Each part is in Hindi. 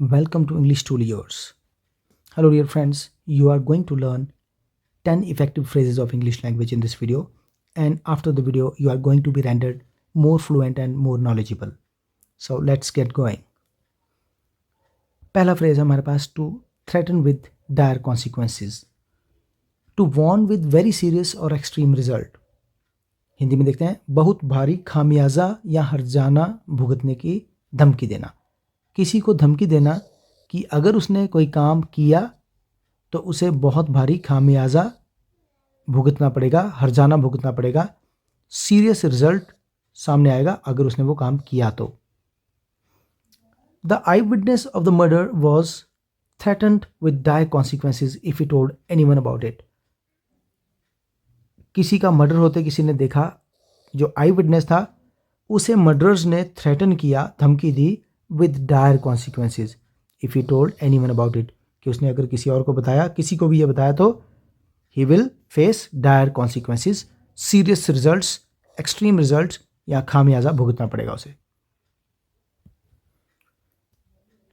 Welcome to English Tool Yours. Hello dear friends, you are going to learn 10 effective phrases of English language in this video, and after the video you are going to be rendered more fluent and more knowledgeable. So let's get going. पहला फ्रेज हमारे पास to threaten with dire consequences, to warn with very serious or extreme result. Hindi में देखते हैं बहुत भारी खामियाजा या हर्जाना भुगतने की धमकी देना. किसी को धमकी देना कि अगर उसने कोई काम किया तो उसे बहुत भारी खामियाजा भुगतना पड़ेगा, हर्जाना भुगतना पड़ेगा, सीरियस रिजल्ट सामने आएगा अगर उसने वो काम किया तो. The eye witness of the murder was threatened with dire consequences if he told anyone about it. किसी का मर्डर होते किसी ने देखा, जो आई विटनेस था उसे मर्डरर्स ने थ्रेटन किया, धमकी दी with dire consequences if he told anyone about it, कि उसने अगर किसी और को बताया, किसी को भी ये बताया तो he will face dire consequences, serious results, extreme results या खामियाजा भुगतना पड़ेगा उसे.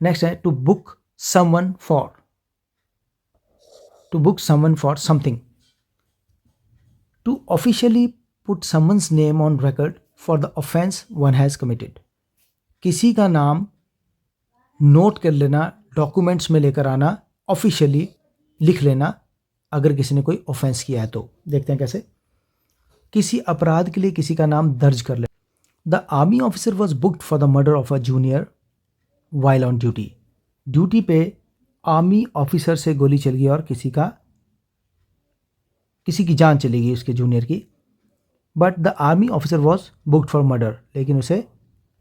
नेक्स्ट है to book someone for, to book someone for something, to officially put someone's name on record for the offence one has committed. किसी का नाम नोट कर लेना, डॉक्यूमेंट्स में लेकर आना, ऑफिशियली लिख लेना अगर किसी ने कोई ऑफेंस किया है तो. देखते हैं कैसे. किसी अपराध के लिए किसी का नाम दर्ज कर ले. The army officer was booked for the murder of a junior while on duty. Duty पे आर्मी ऑफिसर से गोली चल गई और किसी की जान चली गई, उसके जूनियर की. But the army officer was booked for murder, लेकिन उसे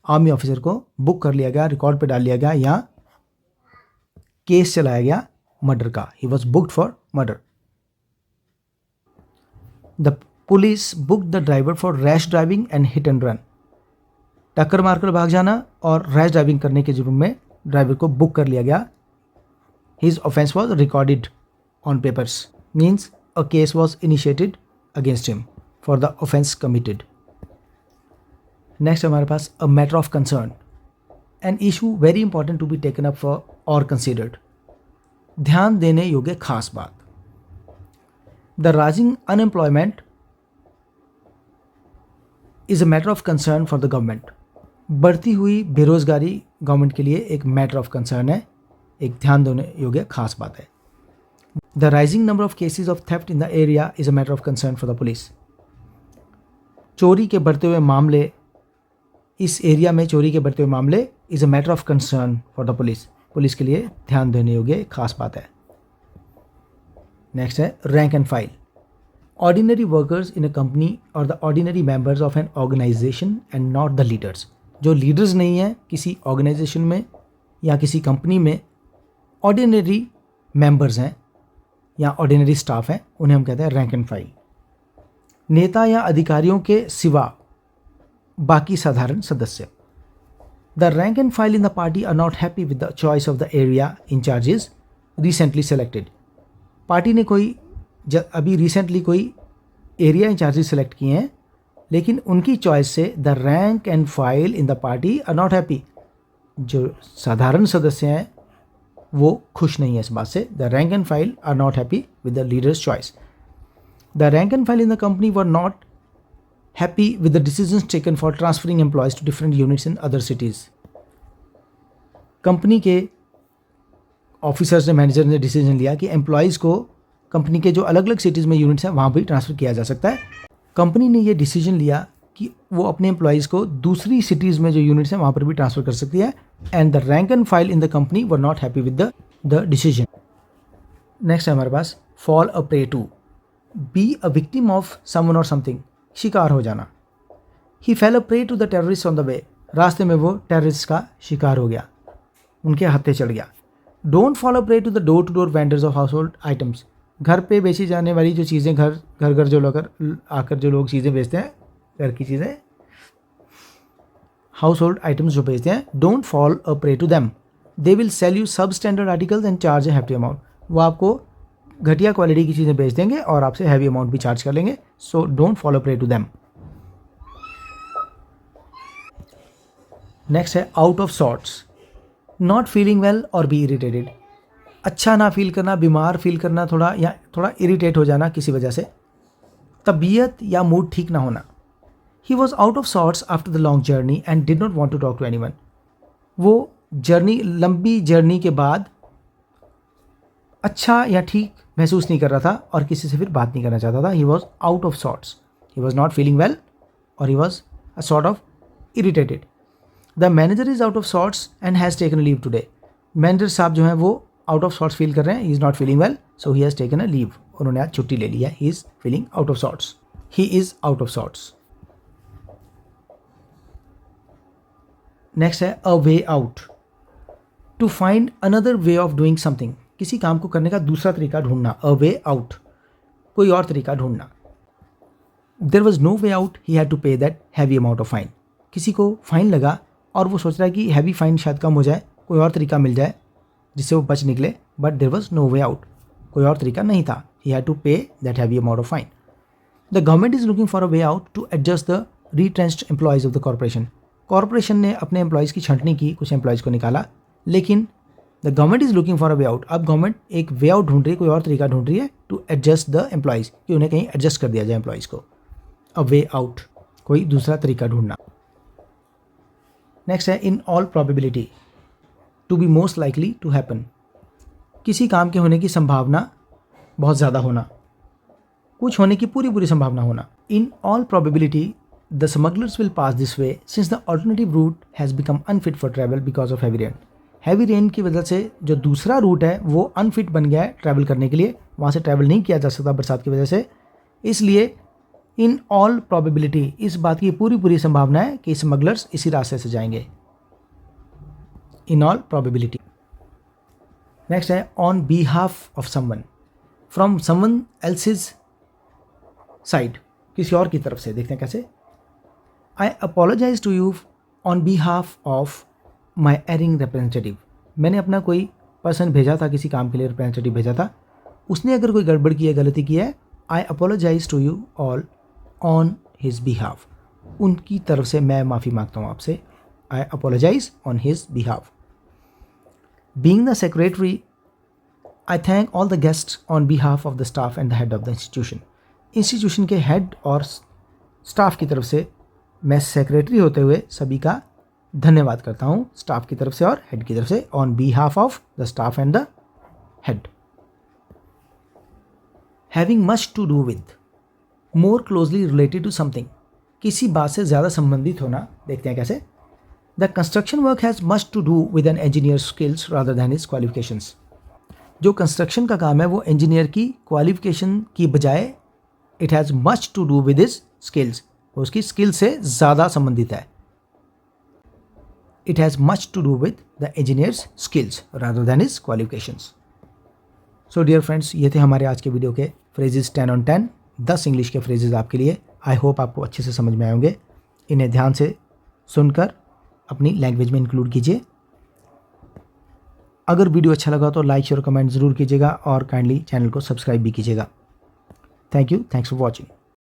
आर्मी ऑफिसर को बुक कर लिया गया, रिकॉर्ड पे डाल लिया गया या केस चलाया गया मर्डर का. He was booked for murder. The police booked the driver for rash driving and hit and run. टक्कर मारकर भाग जाना और रैश ड्राइविंग करने के जुर्म में ड्राइवर को बुक कर लिया गया. His offense was recorded on papers, means a case was initiated against him for the offense committed. Next हमारे पास a matter of concern, an issue very important to be taken up for और कंसिडर्ड. ध्यान देने योग्य खास बात. The rising unemployment is a matter of concern for the government. बढ़ती हुई बेरोजगारी गवर्नमेंट के लिए एक मैटर ऑफ कंसर्न है, एक ध्यान देने योग्य खास बात है. The rising number of cases of theft in the area is a matter of concern for the police. चोरी के बढ़ते हुए मामले, इस एरिया में चोरी के बढ़ते हुए मामले is a matter of concern for the police. Police के लिए ध्यान देने योग्य खास बात है. नेक्स्ट है rank and file. Ordinary workers in a company और the ordinary members of an organization and not the leaders. जो लीडर्स नहीं हैं किसी ऑर्गेनाइजेशन में या किसी कंपनी में, ऑर्डिनरी मेंबर्स हैं या ऑर्डिनरी स्टाफ हैं, उन्हें हम कहते हैं रैंक एंड फाइल. नेता या अधिकारियों के सिवा बाकी साधारण सदस्य. The rank and file in the party are not happy with the choice of the area incharges recently selected. Party ने अभी रिसेंटली कोई एरिया इंचार्जेस सेलेक्ट किए हैं, लेकिन उनकी चॉइस से the rank and file in the party are not happy. जो साधारण सदस्य हैं वो खुश नहीं है इस बात से. The rank and file are not happy with the leader's choice. The rank and file in the company were not happy with the decisions taken for transferring employees to different units in other cities. Company के ऑफिसर्स ने, मैनेजर ने डिसीजन लिया कि एम्प्लॉयज़ को कंपनी के जो अलग अलग सिटीज़ में यूनिट्स हैं वहाँ भी ट्रांसफ़र किया जा सकता है. कंपनी ने ये डिसीजन लिया कि वो अपने एम्प्लॉयज़ को दूसरी सिटीज़ में जो यूनिट्स हैं वहाँ पर भी ट्रांसफ़र कर सकती है. And the rank and file in the company were not happy with the decision. Next है हमारे पास fall a prey to, be a victim of someone और समथिंग, शिकार हो जाना. He fell a prey to the terrorist on the way. रास्ते में वो टेररिस्ट का शिकार हो गया, उनके हत्थे चढ़ गया. Don't fall a prey to the door to door vendors of household items. घर पे बेची जाने वाली जो चीज़ें, घर जो लोग आकर जो लोग चीज़ें बेचते हैं, घर की चीज़ें, हाउस होल्ड आइटम्स जो बेचते हैं, don't fall a prey to them. They will sell you substandard articles and charge a heavy amount. वो आपको घटिया क्वालिटी की चीज़ें बेच देंगे और आपसे हैवी अमाउंट भी चार्ज कर लेंगे. So don't follow prey to them. Next है out of sorts. Not feeling well और बी इरिटेटेड, अच्छा ना फील करना, बीमार फील करना थोड़ा, या थोड़ा इरिटेट हो जाना किसी वजह से, तबीयत या मूड ठीक ना होना। He was out of sorts after the long journey and did not want to talk to anyone. वो लंबी जर्नी के बाद अच्छा या ठीक महसूस नहीं कर रहा था और किसी से फिर बात नहीं करना चाहता था। He was out of sorts, he was not feeling well और he was a sort of irritated. The manager is out of sorts and has taken a leave today. Manager साहब जो हैं वो आउट ऑफ सॉर्ट्स फील कर रहे हैं, he is not feeling well, so he has taken a leave. उन्होंने आज छुट्टी ले लिया, he is feeling out of sorts, he is out of sorts. Next है a way out, to find another way of doing something, किसी काम को करने का दूसरा तरीका ढूंढना। अ वे आउट, कोई और तरीका ढूंढना। There was no way out, he had to pay that heavy amount of fine. किसी को फाइन लगा और वो सोच रहा है कि हैवी फाइन शायद कम हो जाए, कोई और तरीका मिल जाए जिससे वो बच निकले, but there was no way out, कोई और तरीका नहीं था। He had to pay that heavy amount of fine. The government is looking for a way out to adjust the retrenched employees of the corporation. Corporation ने अपने एम्प्लॉयज़ की छंटनी की, कुछ एम्प्लॉयज़ को निकाला, लेकिन the government is looking for a way out. अब गवर्नमेंट एक वे आउट ढूंढ रही है, कोई और तरीका ढूंढ रही है टू एडजस्ट द एम्प्लॉयज़, कि उन्हें कहीं एडजस्ट कर दिया जाए एम्प्लॉयज़ को। अ वे आउट, कोई दूसरा तरीका ढूंढना। नेक्स्ट है in all probability, to be most likely to happen, किसी काम के होने की संभावना बहुत ज़्यादा होना, कुछ होने की पूरी संभावना होना। इन all probability the smugglers will pass this way since the alternative root has become unfit for travel because of heavy rain. Heavy rain की वजह से जो दूसरा रूट है वो अनफिट बन गया है ट्रैवल करने के लिए, वहाँ से ट्रैवल नहीं किया जा सकता बरसात की वजह से। इसलिए इन ऑल प्रोबेबिलिटी, इस बात की पूरी संभावना है कि स्मगलर्स इसी रास्ते से जाएंगे। In all probability. नेक्स्ट है on behalf of someone, from someone else's side, किसी और की तरफ से। देखते हैं कैसे। I apologize to you on behalf of my erring representative. मैंने अपना कोई पर्सन भेजा था, किसी काम के लिए रिप्रेजेंटेटिव भेजा था, उसने अगर कोई गड़बड़ की है, गलती की है, I apologize to you all on his behalf, उनकी तरफ से मैं माफ़ी मांगता हूँ आपसे। I apologize on his behalf. Being the secretary, I thank all the guests on behalf of the staff and the head of the institution. Institution के हेड और स्टाफ की तरफ से मैं सेक्रेटरी होते हुए सभी का धन्यवाद करता हूँ, स्टाफ की तरफ से और हेड की तरफ से। On behalf of the staff and the head. Having much to do with, more closely related to something, किसी बात से ज़्यादा संबंधित होना। देखते हैं कैसे। The construction work has much to do with an engineer skills rather than his qualifications. जो कंस्ट्रक्शन का काम है वो इंजीनियर की क्वालिफिकेशन की बजाय it has much to do with his skills, उसकी स्किल से ज़्यादा संबंधित है। It has much to do with the engineer's skills rather than his qualifications. So dear friends, ये थे हमारे आज के वीडियो के फ्रेजेस 10 on 10, 10 इंग्लिश के फ्रेजेस आपके लिए। आई होप आपको अच्छे से समझ में आए होंगे। इन्हें ध्यान से सुनकर अपनी लैंग्वेज में इंक्लूड कीजिए। अगर वीडियो अच्छा लगा तो लाइक शेयर कमेंट ज़रूर कीजिएगा और काइंडली चैनल को सब्सक्राइब भी कीजिएगा। Thank you, thanks for watching.